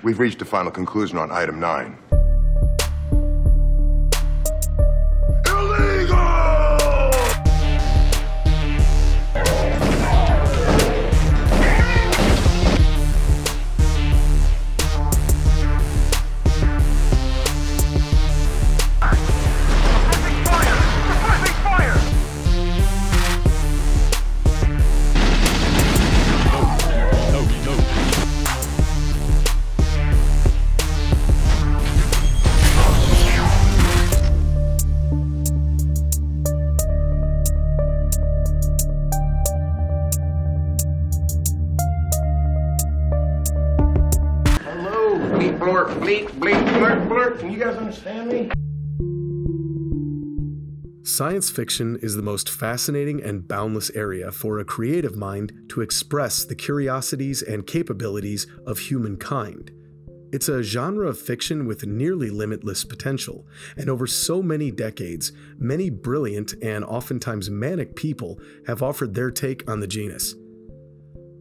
We've reached a final conclusion on item 9. Can you guys understand me? Science fiction is the most fascinating and boundless area for a creative mind to express the curiosities and capabilities of humankind. It's a genre of fiction with nearly limitless potential, and over so many decades, many brilliant and oftentimes manic people have offered their take on the genus.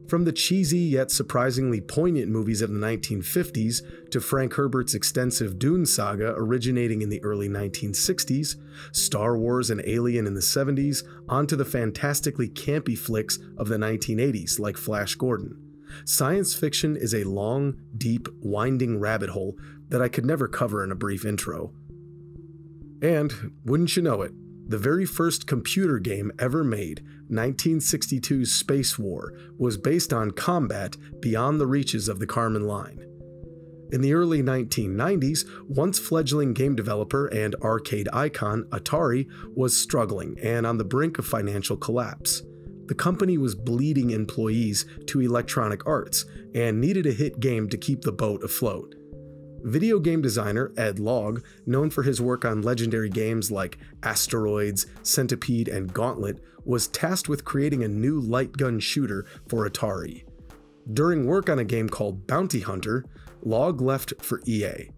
From the cheesy yet surprisingly poignant movies of the 1950s to Frank Herbert's extensive Dune saga originating in the early 1960s, Star Wars and Alien in the 70s, onto the fantastically campy flicks of the 1980s like Flash Gordon. Science fiction is a long, deep, winding rabbit hole that I could never cover in a brief intro. And, wouldn't you know it, the very first computer game ever made, 1962's Space War, was based on combat beyond the reaches of the Kármán line. In the early 1990s, once fledgling game developer and arcade icon Atari was struggling and on the brink of financial collapse. The company was bleeding employees to Electronic Arts and needed a hit game to keep the boat afloat. Video game designer Ed Logg, known for his work on legendary games like Asteroids, Centipede, and Gauntlet, was tasked with creating a new light gun shooter for Atari. During work on a game called Bounty Hunter, Logg left for EA.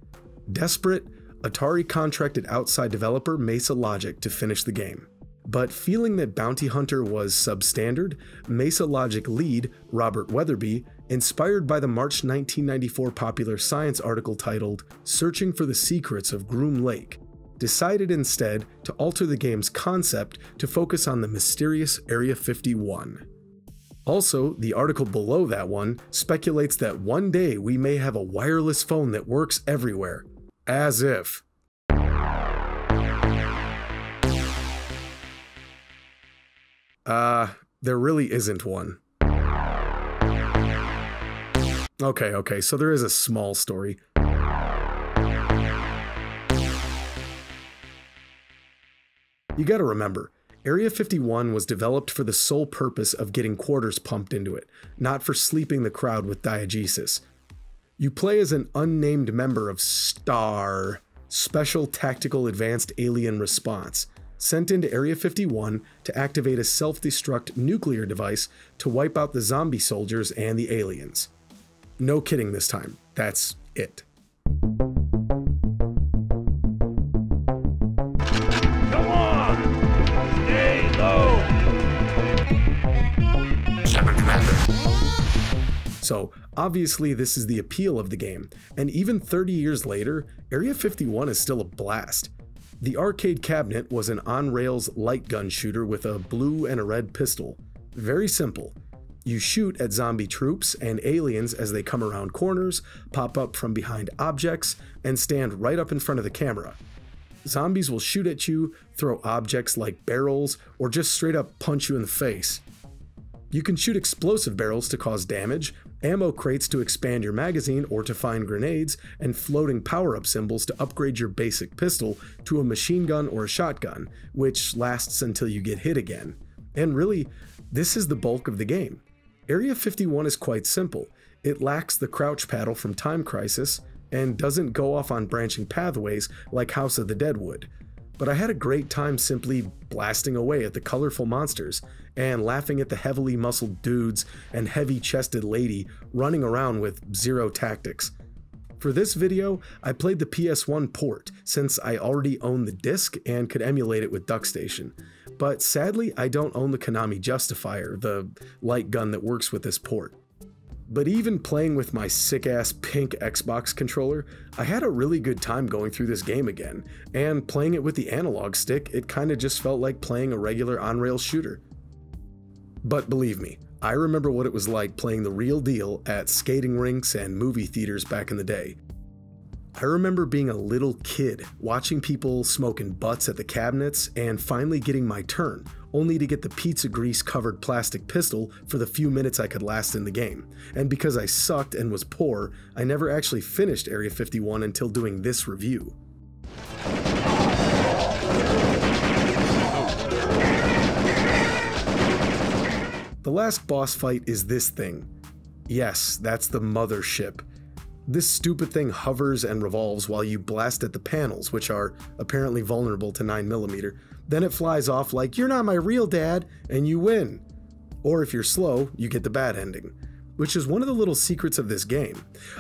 Desperate, Atari contracted outside developer Mesa Logic to finish the game. But feeling that Bounty Hunter was substandard, Mesa Logic lead Robert Weatherby, inspired by the March 1994 popular science article titled "Searching for the Secrets of Groom Lake," decided instead to alter the game's concept to focus on the mysterious Area 51. Also, the article below that one speculates that one day we may have a wireless phone that works everywhere. As if. There really isn't one. Okay, so there is a small story. You gotta remember, Area 51 was developed for the sole purpose of getting quarters pumped into it, not for sleeping the crowd with diegesis. You play as an unnamed member of STAR, Special Tactical Advanced Alien Response, sent into Area 51 to activate a self-destruct nuclear device to wipe out the zombie soldiers and the aliens. No kidding this time, that's it. Come on! Stay low! So, obviously this is the appeal of the game, and even 30 years later, Area 51 is still a blast. The arcade cabinet was an on-rails light gun shooter with a blue and a red pistol. Very simple. You shoot at zombie troops and aliens as they come around corners, pop up from behind objects, and stand right up in front of the camera. Zombies will shoot at you, throw objects like barrels, or just straight up punch you in the face. You can shoot explosive barrels to cause damage, ammo crates to expand your magazine or to find grenades, and floating power-up symbols to upgrade your basic pistol to a machine gun or a shotgun, which lasts until you get hit again. And really, this is the bulk of the game. Area 51 is quite simple. It lacks the crouch paddle from Time Crisis, and doesn't go off on branching pathways like House of the Dead would. But I had a great time simply blasting away at the colorful monsters, and laughing at the heavily muscled dudes and heavy-chested lady running around with zero tactics. For this video, I played the PS1 port, since I already owned the disc and could emulate it with DuckStation. But sadly, I don't own the Konami Justifier, the light gun that works with this port. But even playing with my sick-ass pink Xbox controller, I had a really good time going through this game again, and playing it with the analog stick, it kinda just felt like playing a regular on-rails shooter. But believe me, I remember what it was like playing the real deal at skating rinks and movie theaters back in the day. I remember being a little kid, watching people smoking butts at the cabinets and finally getting my turn, only to get the pizza grease covered plastic pistol for the few minutes I could last in the game. And because I sucked and was poor, I never actually finished Area 51 until doing this review. The last boss fight is this thing. Yes, that's the mothership. This stupid thing hovers and revolves while you blast at the panels, which are apparently vulnerable to 9mm. Then it flies off like, "You're not my real dad," and you win. Or if you're slow, you get the bad ending, which is one of the little secrets of this game.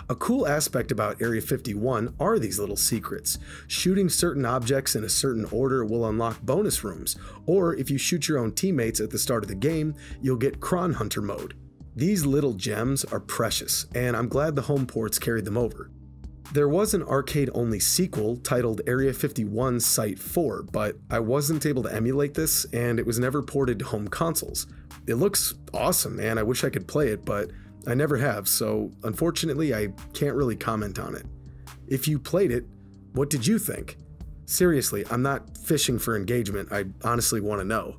A cool aspect about Area 51 are these little secrets. Shooting certain objects in a certain order will unlock bonus rooms, or if you shoot your own teammates at the start of the game, you'll get Cron Hunter mode. These little gems are precious, and I'm glad the home ports carried them over. There was an arcade-only sequel titled Area 51 Site 4, but I wasn't able to emulate this, and it was never ported to home consoles. It looks awesome, and I wish I could play it, but I never have, so unfortunately I can't really comment on it. If you played it, what did you think? Seriously, I'm not fishing for engagement, I honestly want to know.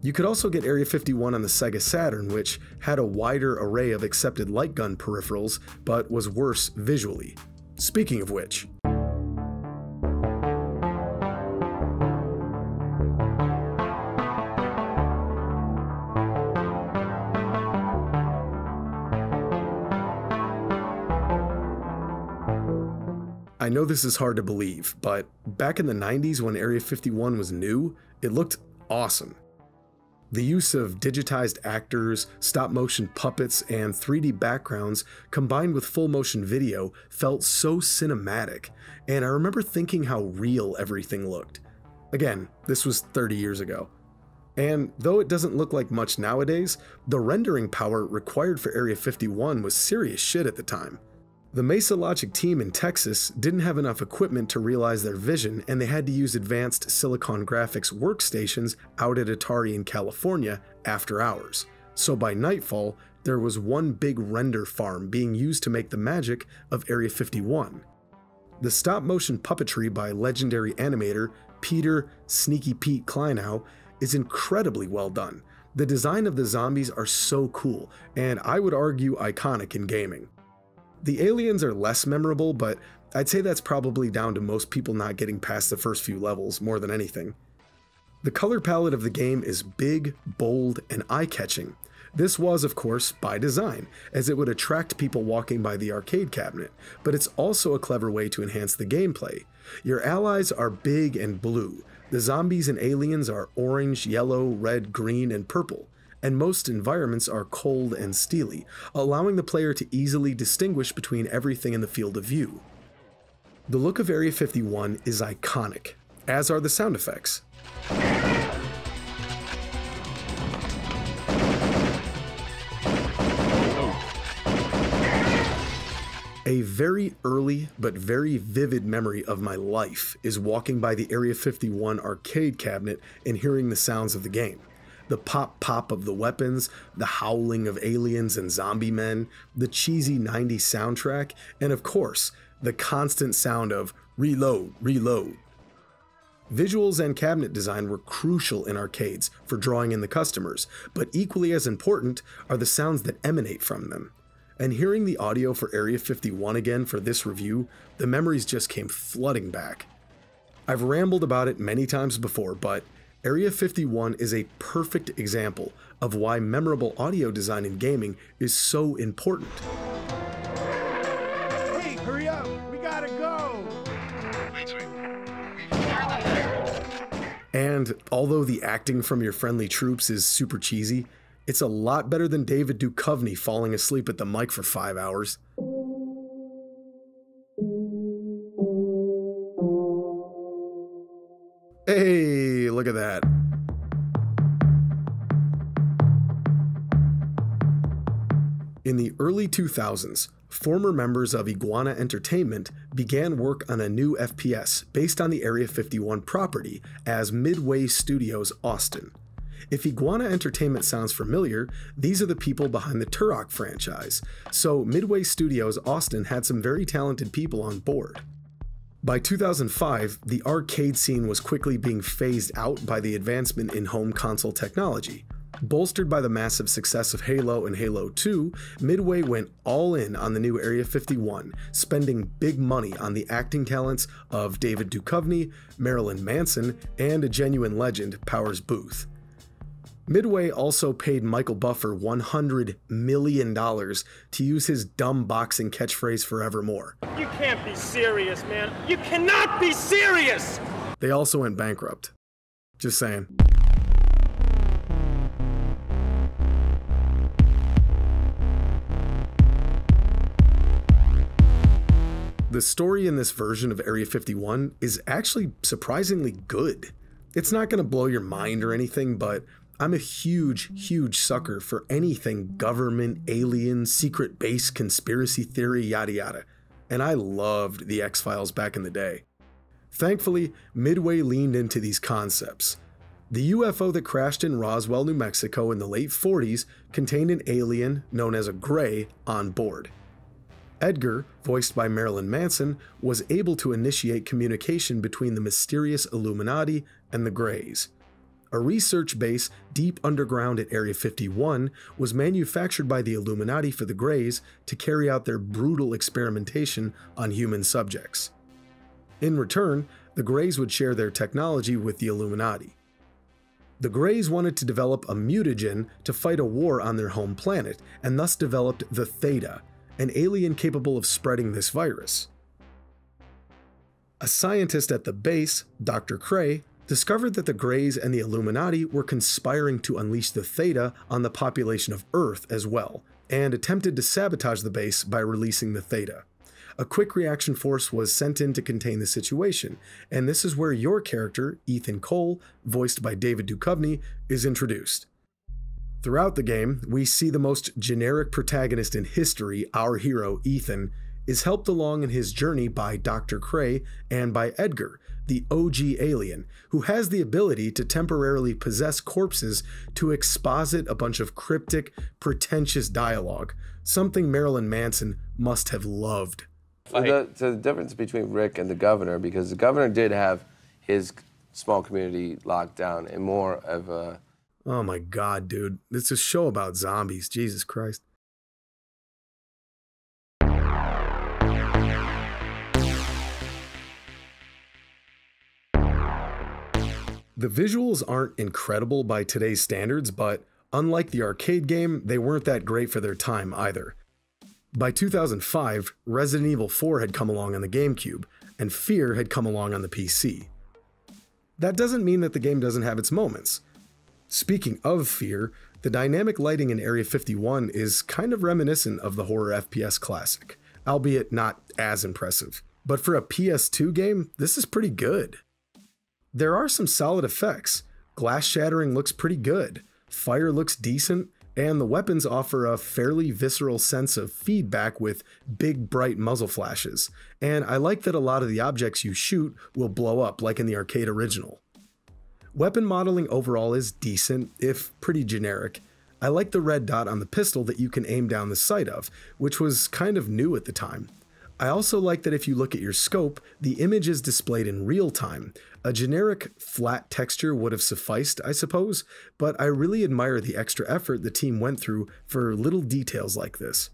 You could also get Area 51 on the Sega Saturn, which had a wider array of accepted light gun peripherals, but was worse visually. Speaking of which, I know this is hard to believe, but back in the 90s when Area 51 was new, it looked awesome. The use of digitized actors, stop-motion puppets, and 3D backgrounds combined with full-motion video felt so cinematic, and I remember thinking how real everything looked. Again, this was 30 years ago. And though it doesn't look like much nowadays, the rendering power required for Area 51 was serious shit at the time. The Mesa Logic team in Texas didn't have enough equipment to realize their vision, and they had to use advanced Silicon Graphics workstations out at Atari in California after hours. So by nightfall, there was one big render farm being used to make the magic of Area 51. The stop-motion puppetry by legendary animator Peter "Sneaky Pete" Kleinow is incredibly well done. The design of the zombies are so cool, and I would argue iconic in gaming. The aliens are less memorable, but I'd say that's probably down to most people not getting past the first few levels more than anything. The color palette of the game is big, bold, and eye-catching. This was, of course, by design, as it would attract people walking by the arcade cabinet, but it's also a clever way to enhance the gameplay. Your allies are big and blue. The zombies and aliens are orange, yellow, red, green, and purple. And most environments are cold and steely, allowing the player to easily distinguish between everything in the field of view. The look of Area 51 is iconic, as are the sound effects. A very early but very vivid memory of my life is walking by the Area 51 arcade cabinet and hearing the sounds of the game. The pop-pop of the weapons, the howling of aliens and zombie men, the cheesy 90s soundtrack, and of course, the constant sound of reload, reload. Visuals and cabinet design were crucial in arcades for drawing in the customers, but equally as important are the sounds that emanate from them. And hearing the audio for Area 51 again for this review, the memories just came flooding back. I've rambled about it many times before, but Area 51 is a perfect example of why memorable audio design in gaming is so important. Hey, hurry up! We gotta go! And although the acting from your friendly troops is super cheesy, it's a lot better than David Duchovny falling asleep at the mic for 5 hours. Hey, look at that. early 2000s, former members of Iguana Entertainment began work on a new FPS based on the Area 51 property as Midway Studios Austin. If Iguana Entertainment sounds familiar, these are the people behind the Turok franchise, so Midway Studios Austin had some very talented people on board. By 2005, the arcade scene was quickly being phased out by the advancement in home console technology. Bolstered by the massive success of Halo and Halo 2, Midway went all in on the new Area 51, spending big money on the acting talents of David Duchovny, Marilyn Manson, and a genuine legend, Powers Booth. Midway also paid Michael Buffer $100 million to use his dumb boxing catchphrase forevermore. You can't be serious, man. You cannot be serious! They also went bankrupt. Just saying. The story in this version of Area 51 is actually surprisingly good. It's not going to blow your mind or anything, but I'm a huge sucker for anything government, alien, secret base, conspiracy theory, yada yada. And I loved the X-Files back in the day. Thankfully, Midway leaned into these concepts. The UFO that crashed in Roswell, New Mexico in the late 40s contained an alien known as a Gray on board. Edgar, voiced by Marilyn Manson, was able to initiate communication between the mysterious Illuminati and the Greys. A research base deep underground at Area 51 was manufactured by the Illuminati for the Greys to carry out their brutal experimentation on human subjects. In return, the Greys would share their technology with the Illuminati. The Greys wanted to develop a mutagen to fight a war on their home planet, and thus developed the Theta, an alien capable of spreading this virus. A scientist at the base, Dr. Cray, discovered that the Greys and the Illuminati were conspiring to unleash the Theta on the population of Earth as well, and attempted to sabotage the base by releasing the Theta. A quick reaction force was sent in to contain the situation, and this is where your character, Ethan Cole, voiced by David Duchovny, is introduced. Throughout the game, we see the most generic protagonist in history, our hero, Ethan, is helped along in his journey by Dr. Cray and by Edgar, the OG alien, who has the ability to temporarily possess corpses to exposit a bunch of cryptic, pretentious dialogue, something Marilyn Manson must have loved. So the difference between Rick and the governor, because the governor did have his small community locked down and more of a... Oh my god, dude. It's a show about zombies, Jesus Christ. The visuals aren't incredible by today's standards, but unlike the arcade game, they weren't that great for their time either. By 2005, Resident Evil 4 had come along on the GameCube, and Fear had come along on the PC. That doesn't mean that the game doesn't have its moments. Speaking of Fear, the dynamic lighting in Area 51 is kind of reminiscent of the horror FPS classic, albeit not as impressive. But for a PS2 game, this is pretty good. There are some solid effects. Glass shattering looks pretty good, fire looks decent, and the weapons offer a fairly visceral sense of feedback with big bright muzzle flashes. And I like that a lot of the objects you shoot will blow up like in the arcade original. Weapon modeling overall is decent, if pretty generic. I like the red dot on the pistol that you can aim down the sight of, which was kind of new at the time. I also like that if you look at your scope, the image is displayed in real time. A generic flat texture would have sufficed, I suppose, but I really admire the extra effort the team went through for little details like this.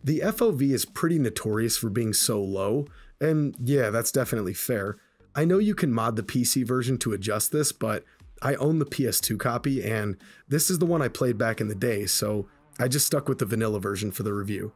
The FOV is pretty notorious for being so low, and yeah, that's definitely fair. I know you can mod the PC version to adjust this, but I own the PS2 copy, and this is the one I played back in the day, so I just stuck with the vanilla version for the review.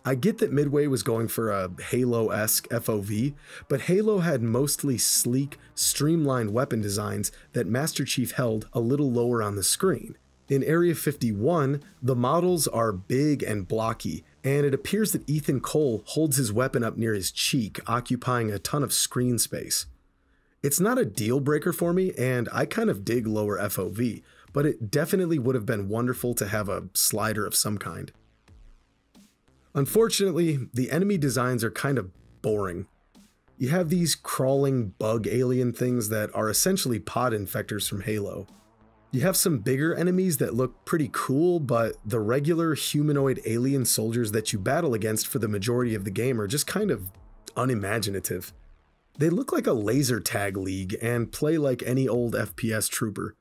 I get that Midway was going for a Halo-esque FOV, but Halo had mostly sleek, streamlined weapon designs that Master Chief held a little lower on the screen. In Area 51, the models are big and blocky, and it appears that Ethan Cole holds his weapon up near his cheek, occupying a ton of screen space. It's not a deal breaker for me, and I kind of dig lower FOV, but it definitely would have been wonderful to have a slider of some kind. Unfortunately, the enemy designs are kind of boring. You have these crawling bug alien things that are essentially pod infectors from Halo. You have some bigger enemies that look pretty cool, but the regular humanoid alien soldiers that you battle against for the majority of the game are just kind of unimaginative. They look like a laser tag league and play like any old FPS trooper.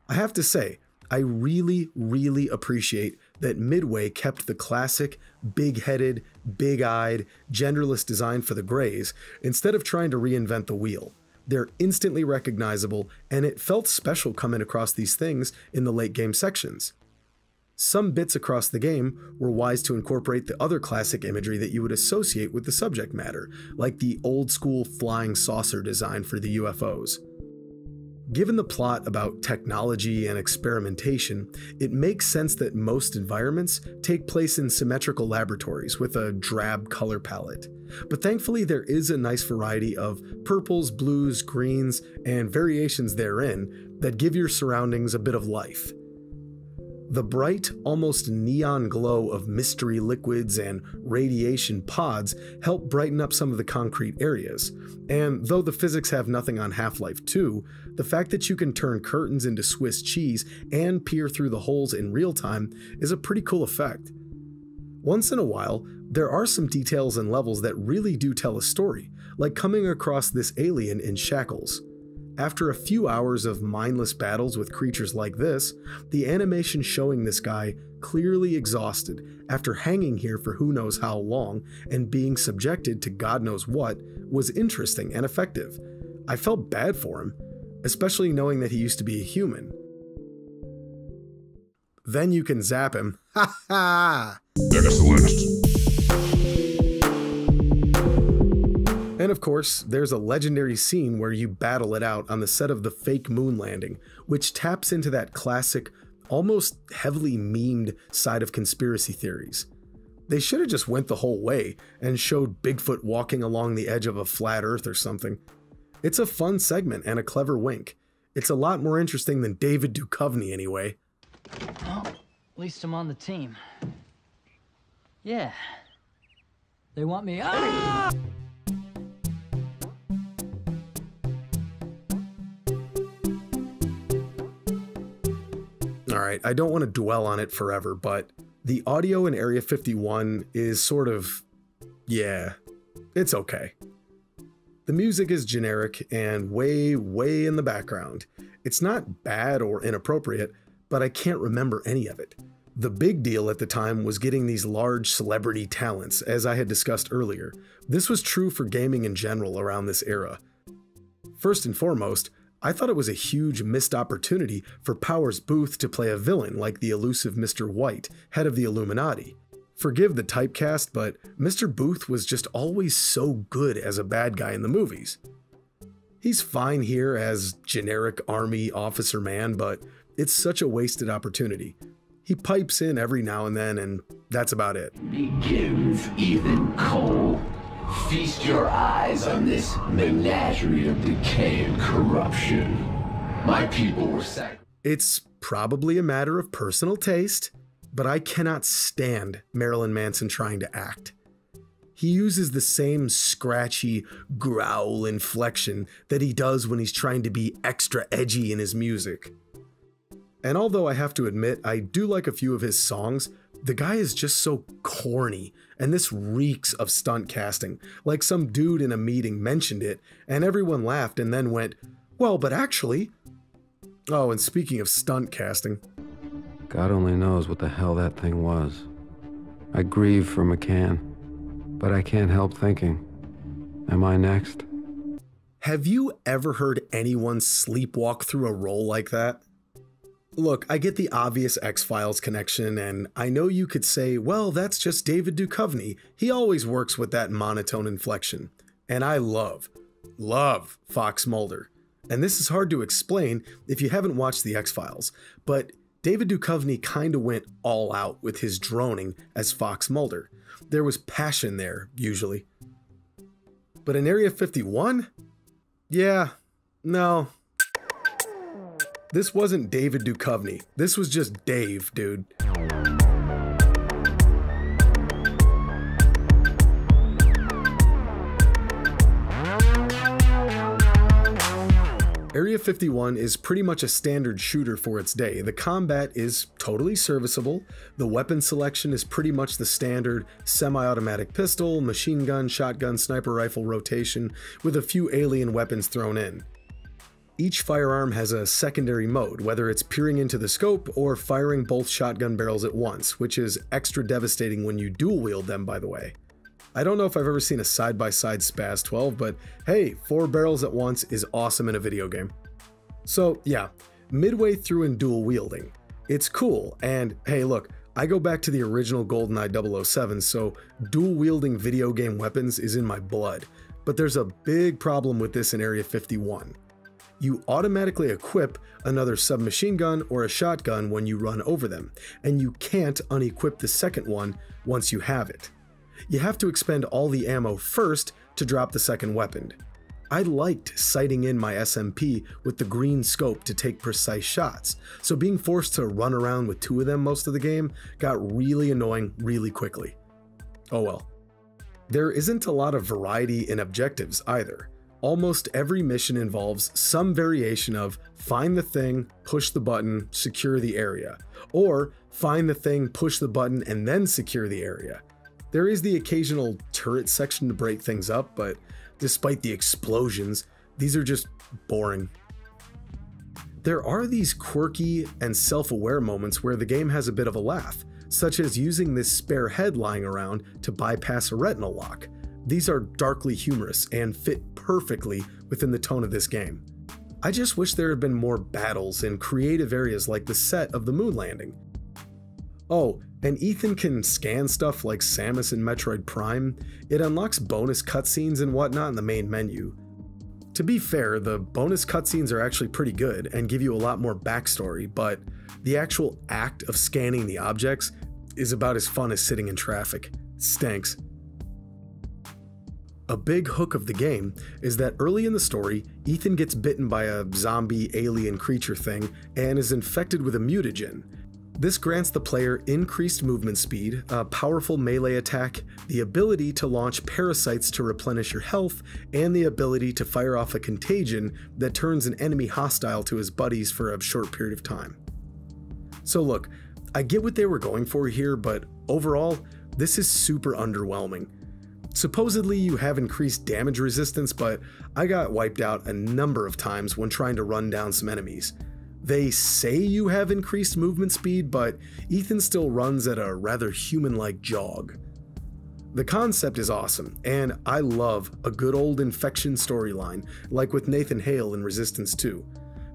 I have to say, I really appreciate that Midway kept the classic, big-headed, big-eyed, genderless design for the Greys instead of trying to reinvent the wheel. They're instantly recognizable, and it felt special coming across these things in the late game sections. Some bits across the game were wise to incorporate the other classic imagery that you would associate with the subject matter, like the old-school flying saucer design for the UFOs. Given the plot about technology and experimentation, it makes sense that most environments take place in symmetrical laboratories with a drab color palette. But thankfully there is a nice variety of purples, blues, greens, and variations therein that give your surroundings a bit of life. The bright, almost neon glow of mystery liquids and radiation pods help brighten up some of the concrete areas, and though the physics have nothing on Half-Life 2, the fact that you can turn curtains into Swiss cheese and peer through the holes in real time is a pretty cool effect. Once in a while, there are some details and levels that really do tell a story, like coming across this alien in shackles. After a few hours of mindless battles with creatures like this, the animation showing this guy clearly exhausted after hanging here for who knows how long and being subjected to God knows what was interesting and effective. I felt bad for him, especially knowing that he used to be a human. Then you can zap him. Ha ha! Next list. And of course, there's a legendary scene where you battle it out on the set of the fake moon landing, which taps into that classic, almost heavily memed side of conspiracy theories. They should have just went the whole way and showed Bigfoot walking along the edge of a flat Earth or something. It's a fun segment and a clever wink. It's a lot more interesting than David Duchovny anyway. Well, at least I'm on the team. Yeah. They want me. Ah! Alright, I don't want to dwell on it forever, but the audio in Area 51 is sort of, yeah, it's okay. The music is generic and way in the background. It's not bad or inappropriate, but I can't remember any of it. The big deal at the time was getting these large celebrity talents, as I had discussed earlier. This was true for gaming in general around this era. First and foremost, I thought it was a huge missed opportunity for Powers Booth to play a villain like the elusive Mr. White, head of the Illuminati. Forgive the typecast, but Mr. Booth was just always so good as a bad guy in the movies. He's fine here as generic army officer man, but it's such a wasted opportunity. He pipes in every now and then, and that's about it. Begins, Ethan Cole. Feast your eyes on this menagerie of decay and corruption. My people were sacrificed. It's probably a matter of personal taste, but I cannot stand Marilyn Manson trying to act. He uses the same scratchy growl inflection that he does when he's trying to be extra edgy in his music. And although I have to admit I do like a few of his songs, the guy is just so corny, and this reeks of stunt casting. Like some dude in a meeting mentioned it, and everyone laughed and then went, well, but actually... Oh, and speaking of stunt casting... God only knows what the hell that thing was. I grieve for McCann, but I can't help thinking, am I next? Have you ever heard anyone sleepwalk through a role like that? Look, I get the obvious X-Files connection, and I know you could say, well, that's just David Duchovny. He always works with that monotone inflection. And I love Fox Mulder. And this is hard to explain if you haven't watched the X-Files, but David Duchovny kinda went all out with his droning as Fox Mulder. There was passion there, usually. But in Area 51? Yeah, no. This wasn't David Duchovny. This was just Dave, dude. Area 51 is pretty much a standard shooter for its day. The combat is totally serviceable. The weapon selection is pretty much the standard semi-automatic pistol, machine gun, shotgun, sniper rifle rotation, with a few alien weapons thrown in. Each firearm has a secondary mode, whether it's peering into the scope or firing both shotgun barrels at once, which is extra devastating when you dual wield them, by the way. I don't know if I've ever seen a side-by-side Spaz 12, but hey, 4 barrels at once is awesome in a video game. So yeah, midway through in dual wielding. It's cool, and hey look, I go back to the original GoldenEye 007, so dual wielding video game weapons is in my blood. But there's a big problem with this in Area 51. You automatically equip another submachine gun or a shotgun when you run over them, and you can't unequip the second one once you have it. You have to expend all the ammo first to drop the second weapon. I liked sighting in my SMP with the green scope to take precise shots, so being forced to run around with 2 of them most of the game got really annoying really quickly. Oh well. There isn't a lot of variety in objectives either. Almost every mission involves some variation of find the thing, push the button, secure the area, or find the thing, push the button, and then secure the area. There is the occasional turret section to break things up, but despite the explosions, these are just boring. There are these quirky and self-aware moments where the game has a bit of a laugh, such as using this spare head lying around to bypass a retinal lock. These are darkly humorous and fit perfectly within the tone of this game. I just wish there had been more battles in creative areas like the set of the moon landing. Oh, and Ethan can scan stuff like Samus in Metroid Prime. It unlocks bonus cutscenes and whatnot in the main menu. To be fair, the bonus cutscenes are actually pretty good and give you a lot more backstory, but the actual act of scanning the objects is about as fun as sitting in traffic. It stinks. A big hook of the game is that early in the story, Ethan gets bitten by a zombie alien creature thing and is infected with a mutagen. This grants the player increased movement speed, a powerful melee attack, the ability to launch parasites to replenish your health, and the ability to fire off a contagion that turns an enemy hostile to his buddies for a short period of time. So look, I get what they were going for here, but overall, this is super underwhelming. Supposedly you have increased damage resistance, but I got wiped out a number of times when trying to run down some enemies. They say you have increased movement speed, but Ethan still runs at a rather human-like jog. The concept is awesome, and I love a good old infection storyline, like with Nathan Hale in Resistance 2.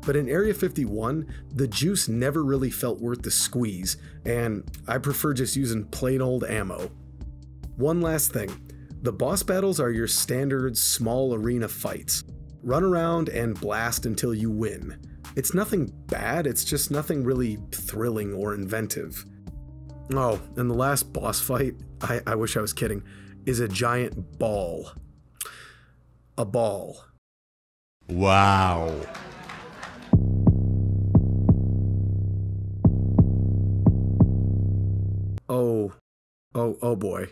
But in Area 51, the juice never really felt worth the squeeze, and I prefer just using plain old ammo. One last thing, the boss battles are your standard small arena fights. Run around and blast until you win. It's nothing bad, it's just nothing really thrilling or inventive. Oh, and the last boss fight, I wish I was kidding, is a giant ball. A ball. Wow. Oh boy.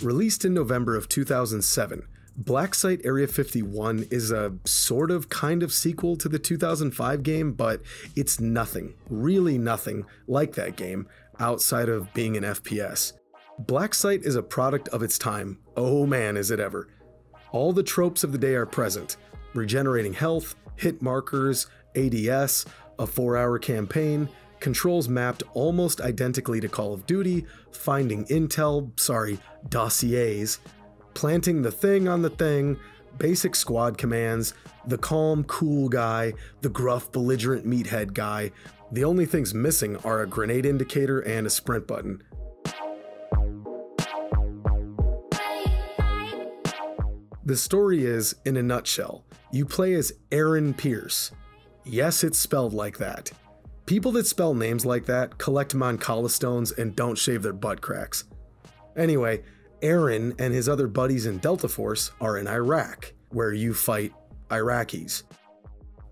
Released in November of 2007, BlackSite Area 51 is a sort of kind of sequel to the 2005 game, but it's nothing, really nothing, like that game, outside of being an FPS. BlackSite is a product of its time. Oh man, is it ever. All the tropes of the day are present. Regenerating health, hit markers, ADS, a 4-hour campaign, controls mapped almost identically to Call of Duty, finding dossiers, planting the thing on the thing, basic squad commands, the calm, cool guy, the gruff, belligerent meathead guy. The only things missing are a grenade indicator and a sprint button. The story is, in a nutshell, you play as Aaron Pierce. Yes, it's spelled like that. People that spell names like that collect Mancala stones and don't shave their butt cracks. Anyway, Aaron and his other buddies in Delta Force are in Iraq, where you fight Iraqis.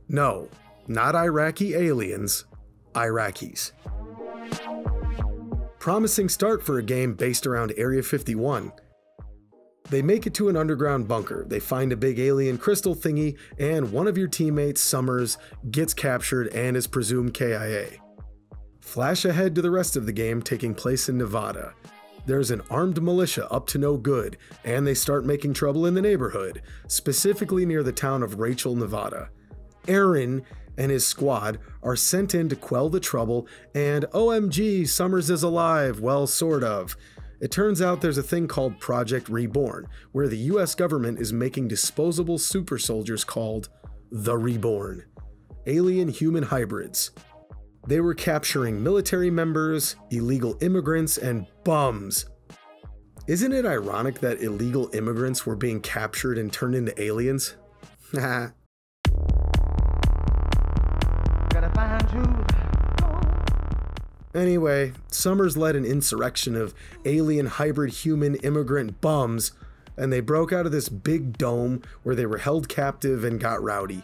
No, not Iraqi aliens, Iraqis. Promising start for a game based around Area 51. They make it to an underground bunker, they find a big alien crystal thingy, and one of your teammates, Summers, gets captured and is presumed KIA. Flash ahead to the rest of the game taking place in Nevada. There's an armed militia up to no good, and they start making trouble in the neighborhood, specifically near the town of Rachel, Nevada. Aaron and his squad are sent in to quell the trouble, and OMG, Summers is alive, well, sort of. It turns out there's a thing called Project Reborn, where the US government is making disposable super soldiers called the Reborn, alien-human hybrids. They were capturing military members, illegal immigrants, and bums. Isn't it ironic that illegal immigrants were being captured and turned into aliens? Haha. Anyway, Summers led an insurrection of alien hybrid human immigrant bums, and they broke out of this big dome where they were held captive and got rowdy.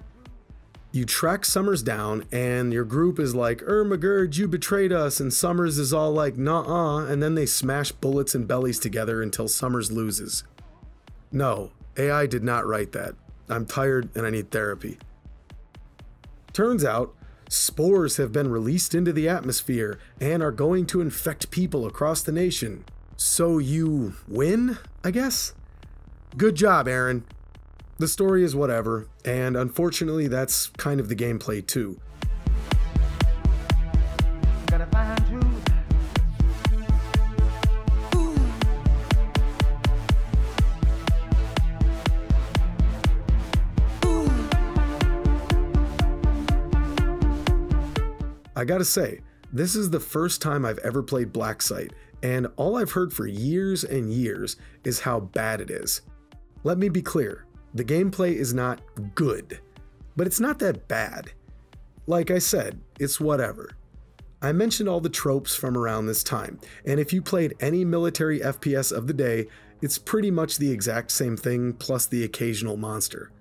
You track Summers down, and your group is like, McGurge, you betrayed us, and Summers is all like, nuh-uh, and then they smash bullets and bellies together until Summers loses. No, AI did not write that. I'm tired and I need therapy. Turns out, spores have been released into the atmosphere and are going to infect people across the nation. So you win, I guess? Good job, Aaron. The story is whatever, and unfortunately that's kind of the gameplay too. I gotta say, this is the first time I've ever played BlackSite, and all I've heard for years and years is how bad it is. Let me be clear, the gameplay is not good, but it's not that bad. Like I said, it's whatever. I mentioned all the tropes from around this time, and if you played any military FPS of the day, it's pretty much the exact same thing plus the occasional monster.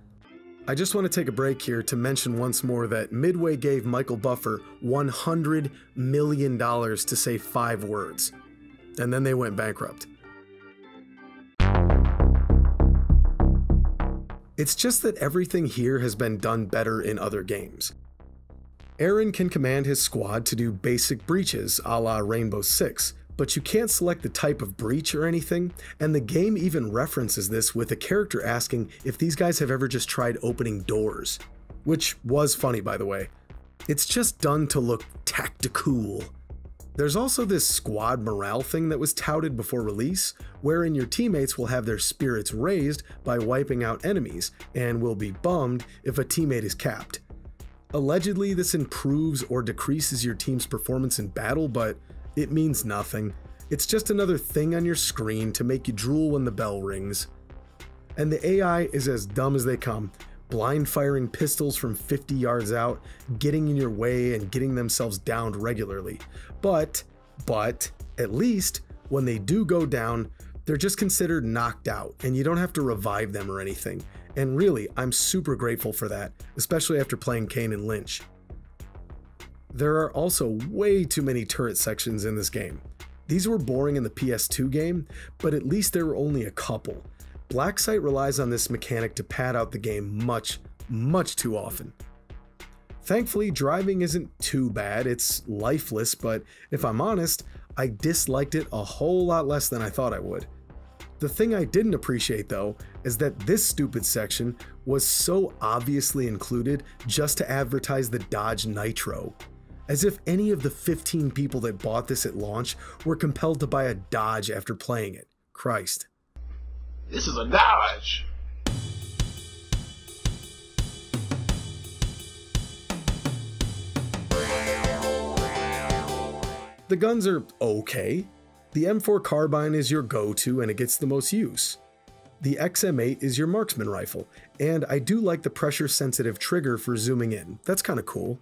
I just want to take a break here to mention once more that Midway gave Michael Buffer $100 million to say 5 words, and then they went bankrupt. It's just that everything here has been done better in other games. Aaron can command his squad to do basic breaches a la Rainbow Six, but you can't select the type of breach or anything, and the game even references this with a character asking if these guys have ever just tried opening doors. Which was funny, by the way. It's just done to look tactical. There's also this squad morale thing that was touted before release, wherein your teammates will have their spirits raised by wiping out enemies, and will be bummed if a teammate is capped. Allegedly, this improves or decreases your team's performance in battle, but it means nothing. It's just another thing on your screen to make you drool when the bell rings. And the AI is as dumb as they come, blind firing pistols from 50 yards out, getting in your way and getting themselves downed regularly. But, at least, when they do go down, they're just considered knocked out, and you don't have to revive them or anything. And really, I'm super grateful for that, especially after playing Kane and Lynch. There are also way too many turret sections in this game. These were boring in the PS2 game, but at least there were only a couple. BlackSite relies on this mechanic to pad out the game much too often. Thankfully, driving isn't too bad, it's lifeless, but if I'm honest, I disliked it a whole lot less than I thought I would. The thing I didn't appreciate though, is that this stupid section was so obviously included just to advertise the Dodge Nitro. As if any of the 15 people that bought this at launch were compelled to buy a Dodge after playing it. Christ. This is a Dodge. The guns are okay. The M4 carbine is your go-to and it gets the most use. The XM8 is your marksman rifle, and I do like the pressure-sensitive trigger for zooming in. That's kind of cool.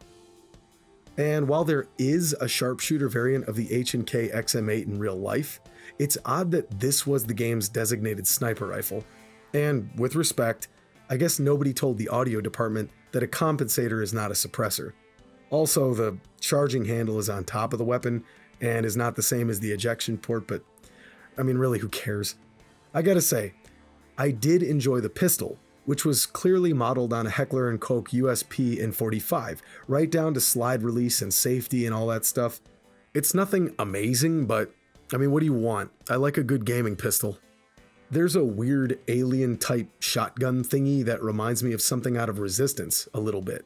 And while there is a sharpshooter variant of the H&K XM8 in real life, it's odd that this was the game's designated sniper rifle. And with respect, I guess nobody told the audio department that a compensator is not a suppressor. Also, the charging handle is on top of the weapon and is not the same as the ejection port, but I mean, really, who cares? I gotta say, I did enjoy the pistol, which was clearly modeled on a Heckler & Koch USP in 45, right down to slide release and safety and all that stuff. It's nothing amazing, but I mean, what do you want? I like a good gaming pistol. There's a weird alien-type shotgun thingy that reminds me of something out of Resistance a little bit.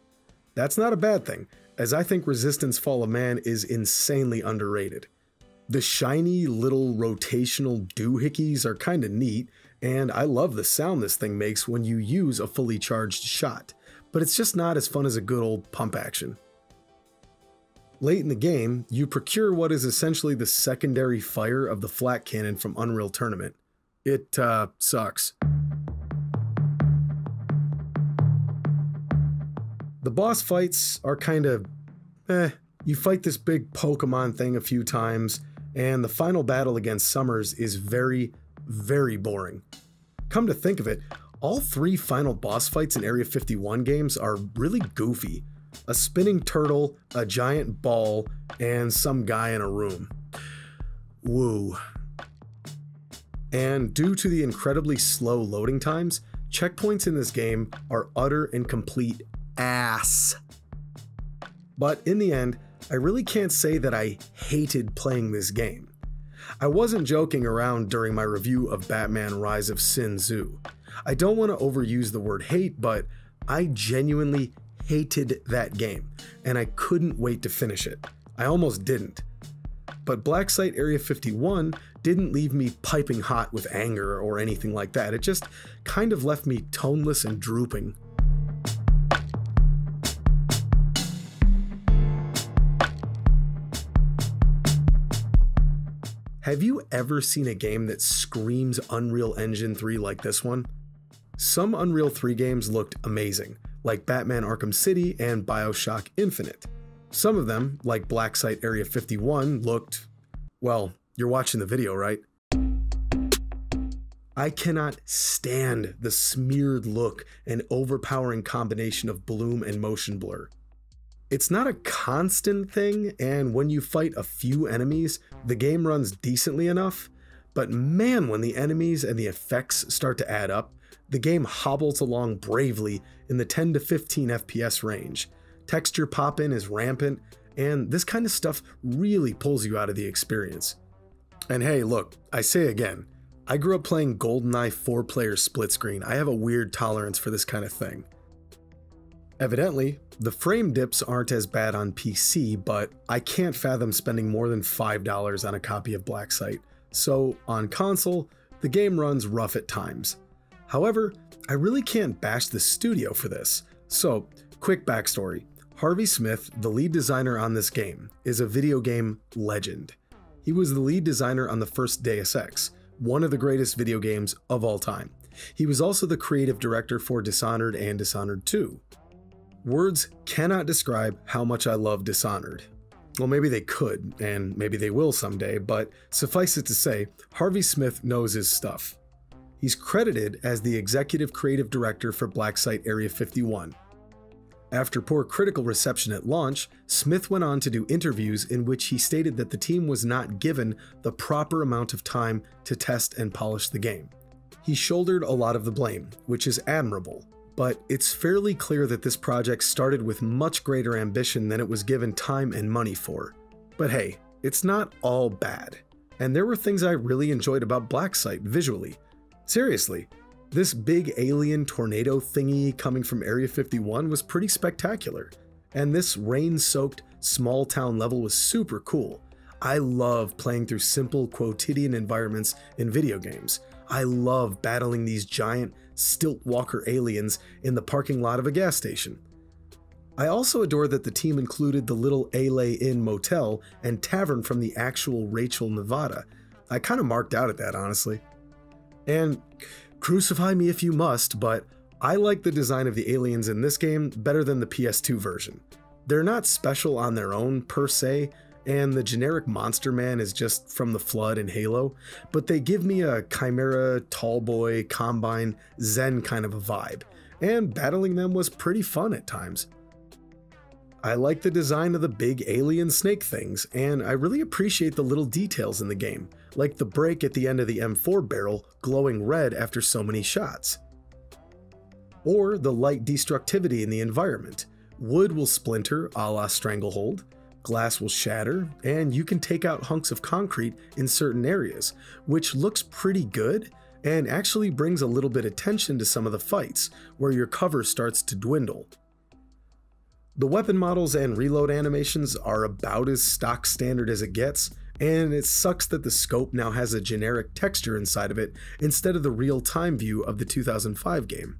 That's not a bad thing, as I think Resistance Fall of Man is insanely underrated. The shiny little rotational doohickeys are kinda neat, and I love the sound this thing makes when you use a fully charged shot, but it's just not as fun as a good old pump action. Late in the game, you procure what is essentially the secondary fire of the flak cannon from Unreal Tournament. It sucks. The boss fights are kind of You fight this big Pokemon thing a few times, and the final battle against Summers is very, very boring. Come to think of it, all 3 final boss fights in Area 51 games are really goofy. A spinning turtle, a giant ball, and some guy in a room. Woo. And due to the incredibly slow loading times, checkpoints in this game are utter and complete ass. But in the end, I really can't say that I hated playing this game. I wasn't joking around during my review of Batman Rise of Sin Tzu. I don't want to overuse the word hate, but I genuinely hated that game, and I couldn't wait to finish it. I almost didn't. But BlackSite Area 51 didn't leave me piping hot with anger or anything like that. It just kind of left me toneless and drooping. Have you ever seen a game that screams Unreal Engine 3 like this one? Some Unreal 3 games looked amazing, like Batman Arkham City and BioShock Infinite. Some of them, like BlackSite Area 51, looked, well, you're watching the video, right? I cannot stand the smeared look and overpowering combination of bloom and motion blur. It's not a constant thing, and when you fight a few enemies, the game runs decently enough, but man, when the enemies and the effects start to add up, the game hobbles along bravely in the 10 to 15 FPS range. Texture pop-in is rampant, and this kind of stuff really pulls you out of the experience. And hey, look, I say again, I grew up playing GoldenEye 4-player split screen. I have a weird tolerance for this kind of thing. Evidently, the frame dips aren't as bad on PC, but I can't fathom spending more than $5 on a copy of BlackSite, so on console, the game runs rough at times. However, I really can't bash the studio for this. So, quick backstory. Harvey Smith, the lead designer on this game, is a video game legend. He was the lead designer on the first Deus Ex, one of the greatest video games of all time. He was also the creative director for Dishonored and Dishonored 2. Words cannot describe how much I love Dishonored. Well, maybe they could, and maybe they will someday, but suffice it to say, Harvey Smith knows his stuff. He's credited as the executive creative director for BlackSite Area 51. After poor critical reception at launch, Smith went on to do interviews in which he stated that the team was not given the proper amount of time to test and polish the game. He shouldered a lot of the blame, which is admirable, but it's fairly clear that this project started with much greater ambition than it was given time and money for. But hey, it's not all bad, and there were things I really enjoyed about BlackSite visually. Seriously, this big alien tornado thingy coming from Area 51 was pretty spectacular, and this rain-soaked small town level was super cool. I love playing through simple quotidian environments in video games. I love battling these giant stilt walker aliens in the parking lot of a gas station. I also adore that the team included the little LA Inn motel and tavern from the actual Rachel, Nevada. I kind of marked out at that, honestly. And crucify me if you must, but I like the design of the aliens in this game better than the PS2 version. They're not special on their own per se, and the generic Monster Man is just from the Flood and Halo, but they give me a Chimera, Tallboy, Combine, Zen kind of a vibe, and battling them was pretty fun at times. I like the design of the big alien snake things, and I really appreciate the little details in the game, like the break at the end of the M4 barrel glowing red after so many shots. Or the light destructivity in the environment. Wood will splinter a la Stranglehold, glass will shatter, and you can take out hunks of concrete in certain areas, which looks pretty good and actually brings a little bit of tension to some of the fights, where your cover starts to dwindle. The weapon models and reload animations are about as stock standard as it gets, and it sucks that the scope now has a generic texture inside of it instead of the real-time view of the 2005 game.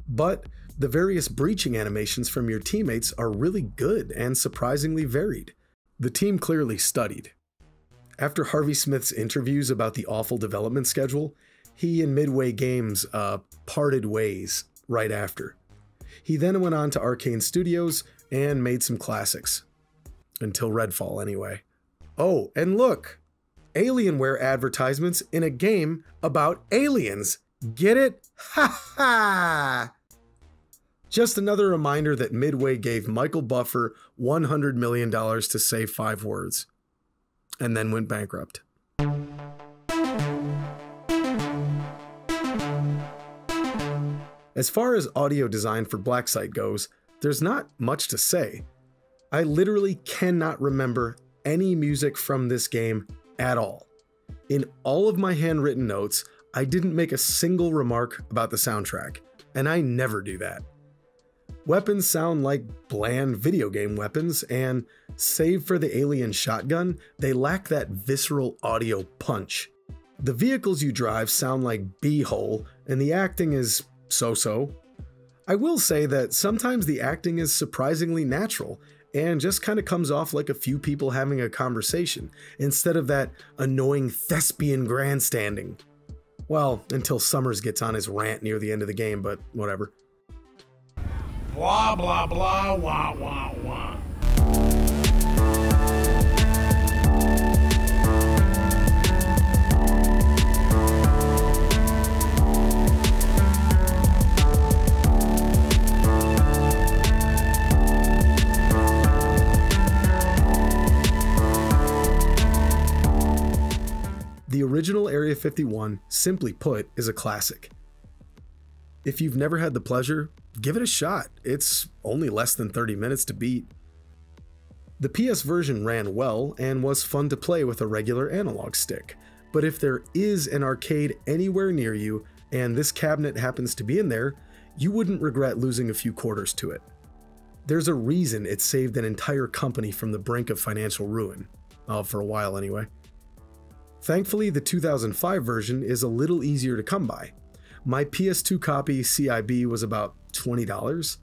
But the various breaching animations from your teammates are really good and surprisingly varied. The team clearly studied. After Harvey Smith's interviews about the awful development schedule, he and Midway Games parted ways right after. He then went on to Arcane Studios and made some classics. Until Redfall, anyway. Oh, and look! Alienware advertisements in a game about aliens! Get it? Ha ha! Just another reminder that Midway gave Michael Buffer $100 million to say 5 words. And then went bankrupt. As far as audio design for BlackSite goes, there's not much to say. I literally cannot remember any music from this game at all. In all of my handwritten notes, I didn't make a single remark about the soundtrack, and I never do that. Weapons sound like bland video game weapons, and save for the alien shotgun, they lack that visceral audio punch. The vehicles you drive sound like B-hole, and the acting is so-so. I will say that sometimes the acting is surprisingly natural, and just kind of comes off like a few people having a conversation, instead of that annoying thespian grandstanding. Well, until Summers gets on his rant near the end of the game, but whatever. Blah, blah, blah, wah, wah, wah. The original Area 51, simply put, is a classic. If you've never had the pleasure, give it a shot. It's only less than 30 minutes to beat. The PS version ran well and was fun to play with a regular analog stick, but if there is an arcade anywhere near you and this cabinet happens to be in there, you wouldn't regret losing a few quarters to it. There's a reason it saved an entire company from the brink of financial ruin. For a while anyway. Thankfully, the 2005 version is a little easier to come by. My PS2 copy CIB was about $20.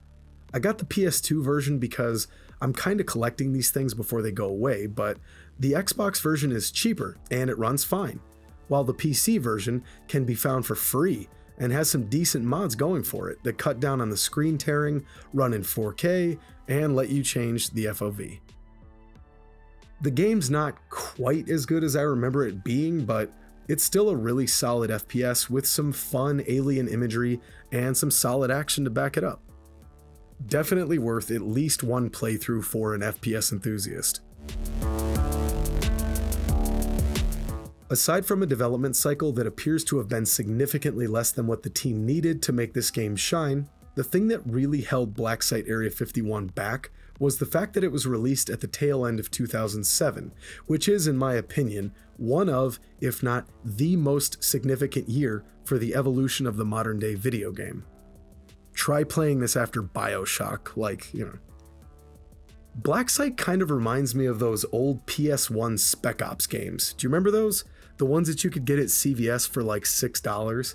I got the PS2 version because I'm kind of collecting these things before they go away, but the Xbox version is cheaper and it runs fine, while the PC version can be found for free and has some decent mods going for it that cut down on the screen tearing, run in 4K, and let you change the FOV. The game's not quite as good as I remember it being, but it's still a really solid FPS with some fun alien imagery and some solid action to back it up. Definitely worth at least one playthrough for an FPS enthusiast. Aside from a development cycle that appears to have been significantly less than what the team needed to make this game shine, the thing that really held BlackSite Area 51 back was the fact that it was released at the tail end of 2007, which is, in my opinion, one of, if not the most significant year for the evolution of the modern day video game. Try playing this after BioShock, BlackSite kind of reminds me of those old PS1 Spec Ops games. Do you remember those? The ones that you could get at CVS for like $6?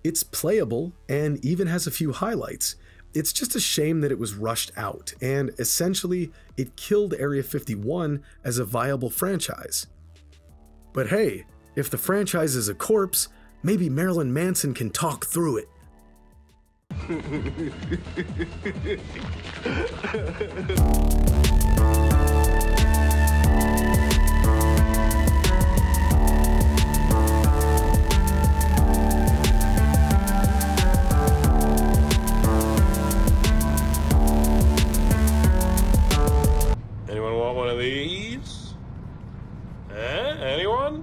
It's playable and even has a few highlights. It's just a shame that it was rushed out, and essentially, it killed Area 51 as a viable franchise. But hey, if the franchise is a corpse, maybe Marilyn Manson can talk through it.